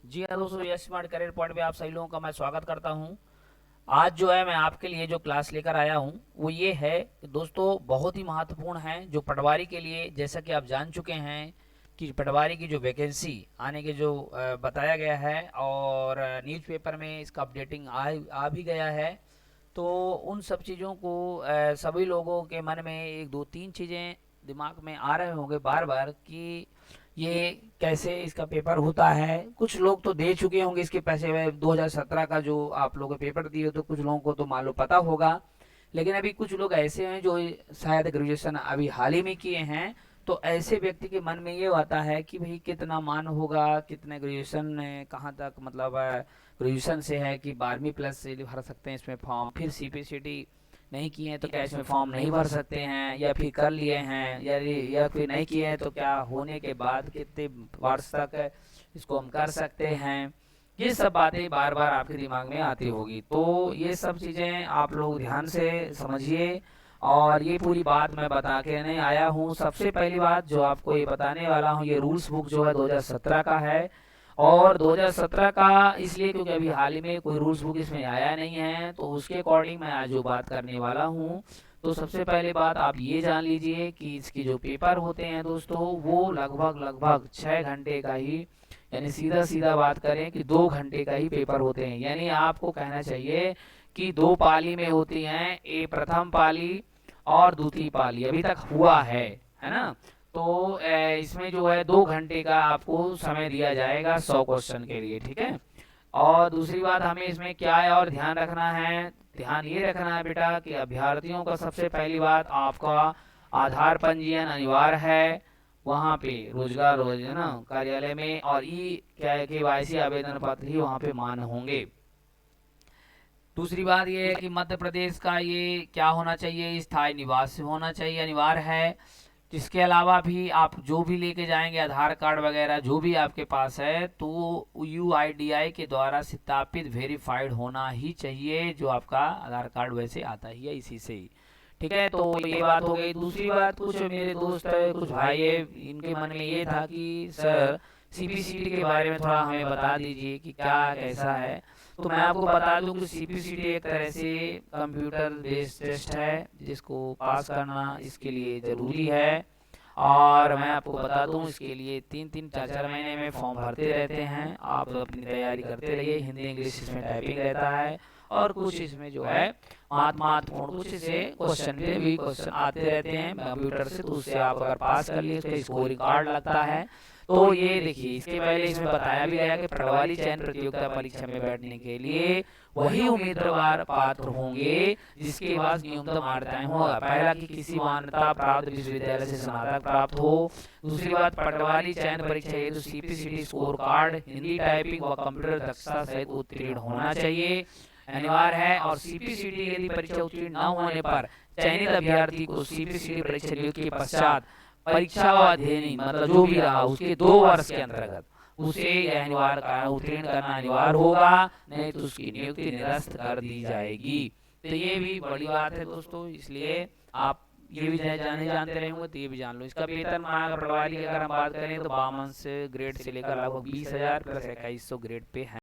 जी हाँ दोस्तों, yes smart career point पे आप सभी लोगों का मैं स्वागत करता हूँ। आज जो है मैं आपके लिए जो क्लास लेकर आया हूँ वो ये है कि दोस्तों बहुत ही महत्वपूर्ण है जो पटवारी के लिए। जैसा कि आप जान चुके हैं कि पटवारी की जो वैकेंसी आने के जो बताया गया है और न्यूज़पेपर में इसका अपडेटिंग आ भी गया है। तो उन सब चीज़ों को सभी लोगों के मन में एक दो तीन चीज़ें दिमाग में आ रहे होंगे बार बार कि ये कैसे इसका पेपर होता है। कुछ लोग तो दे चुके होंगे इसके पैसे, 2017 का जो आप लोग पेपर दिए तो कुछ लोगों को तो मालूम पता होगा। लेकिन अभी कुछ लोग ऐसे हैं जो शायद ग्रेजुएशन अभी हाल ही में किए हैं। तो ऐसे व्यक्ति के मन में ये आता है कि भाई कितना मान होगा, कितने ग्रेजुएशन कहाँ तक, मतलब ग्रेजुएशन से है कि 12वीं+ से भर सकते हैं इसमें फॉर्म, फिर सीपीसीटी नहीं किए हैं तो क्या इसमें फॉर्म नहीं भर सकते हैं, या फिर कर लिए हैं या फिर नहीं किए हैं तो क्या होने के बाद कितने वर्ष तक इसको हम कर सकते हैं। ये सब बातें बार बार आपके दिमाग में आती होगी, तो ये सब चीज़ें आप लोग ध्यान से समझिए। और ये पूरी बात मैं बता के नहीं आया हूँ। सबसे पहली बात जो आपको ये बताने वाला हूँ, ये रूल्स बुक जो है 2017 का है। और 2017 का इसलिए क्योंकि अभी हाल ही में कोई रूल्स बुक इसमें आया नहीं है, तो उसके अकॉर्डिंग मैं आज जो बात करने वाला हूँ। तो सबसे पहले बात आप ये जान लीजिए कि इसकी जो पेपर होते हैं दोस्तों वो लगभग लगभग 6 घंटे का ही, यानी सीधा सीधा बात करें कि 2 घंटे का ही पेपर होते हैं। यानी आपको कहना चाहिए कि दो पाली में होती हैं, ए प्रथम पाली और दूसरी पाली अभी तक हुआ है ना। तो इसमें जो है 2 घंटे का आपको समय दिया जाएगा 100 क्वेश्चन के लिए, ठीक है। और दूसरी बात हमें इसमें क्या है और ध्यान रखना है, ध्यान ये रखना है बेटा कि अभ्यर्थियों का सबसे पहली बात आपका आधार पंजीयन अनिवार्य है वहाँ पे, रोजगार रोजना कार्यालय में, और ई क्या है KYC आवेदन पत्र ही वहाँ पे मान्य होंगे। दूसरी बात ये है कि मध्य प्रदेश का ये क्या होना चाहिए, स्थायी निवास होना चाहिए, अनिवार्य है। इसके अलावा भी आप जो भी लेके जाएंगे आधार कार्ड वगैरह जो भी आपके पास है तो UIDAI के द्वारा सत्यापित वेरीफाइड होना ही चाहिए। जो आपका आधार कार्ड वैसे आता ही है इसी से ही, ठीक है। तो ये बात हो गई। दूसरी बात, कुछ मेरे दोस्त है, कुछ भाई है, इनके मन में ये था कि सर CPCT के बारे में थोड़ा हमें बता दीजिए कि क्या कैसा है। तो मैं आपको बता दूं कि CPCT एक तरह से कंप्यूटर बेस्ड टेस्ट है जिसको पास करना इसके लिए ज़रूरी है। और मैं आपको बता दूं इसके लिए 3-3 4-4 महीने में फॉर्म भरते रहते हैं। आप अपनी तैयारी करते रहिए। हिंदी इंग्लिश इसमें टाइपिंग रहता है, और कुछ इसमें जो है महत्वपूर्ण कुछ से क्वेश्चन पे भी क्वेश्चन आते रहते हैं कंप्यूटर से, तो उससे आप अगर पास कर लिए तो स्कोरिंग कार्ड लगता है। तो ये देखिए, इसके पहले इसमें बताया भी गया कि पटवारी चयन प्रतियोगिता परीक्षा में बैठने के लिए वही उम्मीदवार पात्र होंगे जिसके पास न्यूनतम आर्हता होगा। पहला कि किसी मान्यता प्राप्त विश्वविद्यालय से स्नातक प्राप्त हो। दूसरी बात, पटवारी चयन परीक्षा हेतु CPCT score card Hindi typing व कंप्यूटर दक्षता सहित उत्तीर्ण होना चाहिए, अनिवार्य है। और CPCT यदि परीक्षा उत्तीर्ण न होने पर चयनित अभ्यर्थी को CPCT परीक्षा नियुक्ति के पश्चात परीक्षा व अध्ययन मतलब जो भी रहा उसके 2 वर्ष के अंतर्गत उसे यह अनिवार्य उत्तीर्ण करना अनिवार्य होगा, नहीं तो उसकी नियुक्ति निरस्त कर दी जाएगी। तो ये भी बड़ी बात है दोस्तों, इसलिए आप ये भी जानते रहे होंगे तो ये भी जान लो। इसका वेतन पटवारी की अगर हम बात करें तो 52 से ग्रेड से लेकर लगभग 20,000 प्लस 2100 ग्रेड पे है,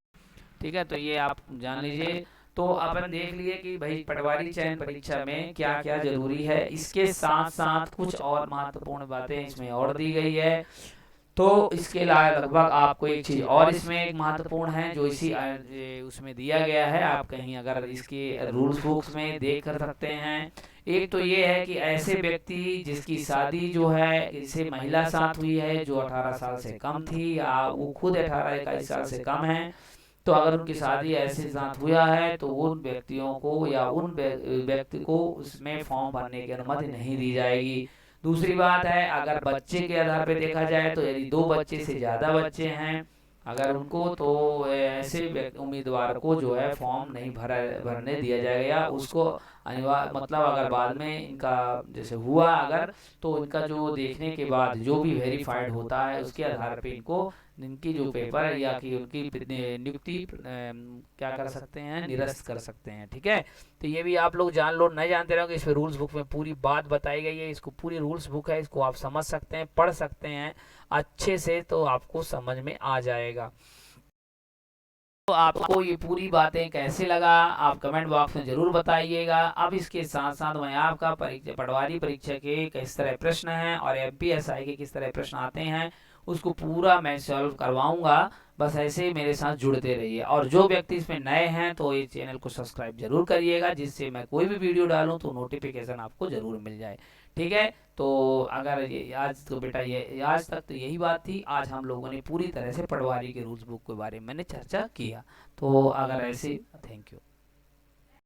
ठीक है। तो ये आप जान लीजिए। तो अपन देख लिए कि भाई पटवारी चयन परीक्षा में क्या क्या जरूरी है। इसके साथ साथ कुछ और महत्वपूर्ण बातें इसमें और दी गई है। तो इसके लगभग आपको एक चीज और इसमें एक महत्वपूर्ण है जो इसी उसमें दिया गया है, आप कहीं अगर इसके रूल्स बुक्स में देख कर सकते हैं। एक तो ये है कि ऐसे व्यक्ति जिसकी शादी जो है किसी महिला साथ हुई है जो 18 साल से कम थी, या वो खुद 18-21 साल से कम है, तो अगर उनकी शादी ऐसे साथ हुआ है तो उन व्यक्तियों को या उन व्यक्ति को उसमें फॉर्म भरने की अनुमति नहीं दी जाएगी। दूसरी बात है, अगर बच्चे के आधार पर देखा जाए तो यदि 2 बच्चे से ज़्यादा बच्चे हैं अगर उनको, तो ऐसे उम्मीदवार को जो है फॉर्म नहीं भरने दिया जाएगा, या उसको अनिवार्य मतलब अगर बाद में इनका जैसे हुआ अगर, तो इनका जो देखने के बाद जो भी वेरीफाइड होता है उसके आधार पे इनको इनकी जो पेपर है या कि उनकी नियुक्ति क्या कर सकते हैं, निरस्त कर सकते हैं, ठीक है। तो ये भी आप लोग जान लो। नहीं जानते रहो कि इसमें रूल्स बुक में पूरी बात बताई गई है। इसको पूरी रूल्स बुक है, इसको आप समझ सकते हैं, पढ़ सकते हैं अच्छे से, तो आपको समझ में आ जाएगा। तो आपको ये पूरी बातें कैसे लगा आप कमेंट बॉक्स में जरूर बताइएगा। अब इसके साथ साथ मैं आपका पटवारी परीक्षा के किस तरह प्रश्न हैं और एमपीएसआई के किस तरह प्रश्न आते हैं उसको पूरा मैं सॉल्व करवाऊंगा। बस ऐसे ही मेरे साथ जुड़ते रहिए, और जो व्यक्ति इसमें नए हैं तो ये चैनल को सब्सक्राइब जरूर करिएगा, जिससे मैं कोई भी वीडियो डालूं तो नोटिफिकेशन आपको जरूर मिल जाए। ठीक है, तो अगर ये आज तो बेटा ये आज तक तो यही बात थी। आज हम लोगों ने पूरी तरह से पटवारी के रूल्स बुक के बारे में चर्चा किया। तो अगर ऐसे, थैंक यू।